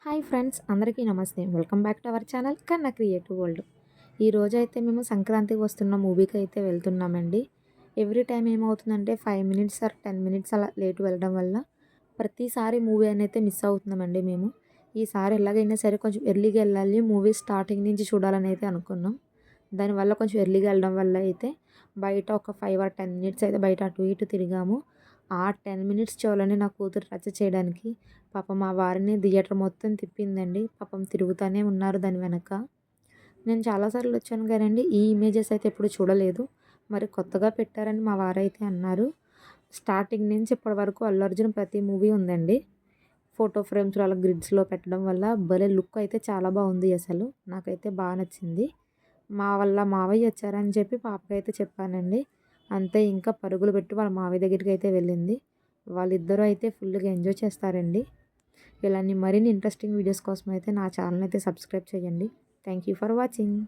Hi friends, అందరికీ నమస్తే. Welcome back to our channel కన్నా క్రియేటివ్ వరల్డ్. ఈరోజైతే మేము సంక్రాంతికి వస్తున్న మూవీకి అయితే వెళ్తున్నామండి. ఎవ్రీ టైం ఏమవుతుందంటే 5 మినిట్స్ ఆర్ 10 మినిట్స్ అలా లేట్ వెళ్ళడం వల్ల ప్రతిసారి మూవీ అయితే మిస్ అవుతున్నామండి మేము. ఈసారి ఎలాగైనా సరే కొంచెం ఎర్లీగా వెళ్ళాలి, మూవీ స్టార్టింగ్ నుంచి చూడాలని అయితే అనుకున్నాం. దానివల్ల కొంచెం ఎర్లీగా వెళ్ళడం వల్ల అయితే బయట ఒక 5 ఆర్ 10 మినిట్స్ అయితే బయట అటు ఇటు తిరిగాము. ఆ 10 మినిట్స్ చాలని నా కూతురు రచ్చ చేయడానికి పాపం మా వారిని థియేటర్ మొత్తం తిప్పిందండి. పాపం తిరుగుతూనే ఉన్నారు దాని వెనక. నేను చాలా సార్లు వచ్చాను కానండి ఈ ఇమేజెస్ అయితే ఎప్పుడు చూడలేదు. మరి కొత్తగా పెట్టారని మా వారైతే అన్నారు. స్టార్టింగ్ నుంచి ఇప్పటి వరకు అల్లు అర్జున్ ప్రతి మూవీ ఉందండి. ఫోటో ఫ్రేమ్స్‌లో అలా గ్రిడ్స్‌లో పెట్టడం వల్ల భలే లుక్ అయితే చాలా బాగుంది అసలు. నాకైతే బాగా నచ్చింది. మా వాళ్ళ మావయ్య వచ్చారని చెప్పి పాపకైతే చెప్పానండి. అంతే ఇంకా పరుగులు పెట్టి వాళ్ళ మావయ్య దగ్గరికైతే వెళ్ళింది. వాళ్ళిద్దరూ అయితే ఫుల్‌గా ఎంజాయ్ చేస్తారండి. ఇలాంటి మరిన్ని ఇంట్రెస్టింగ్ వీడియోస్ కోసం అయితే నా ఛానల్ అయితే సబ్స్క్రైబ్ చేయండి. Thank you for watching.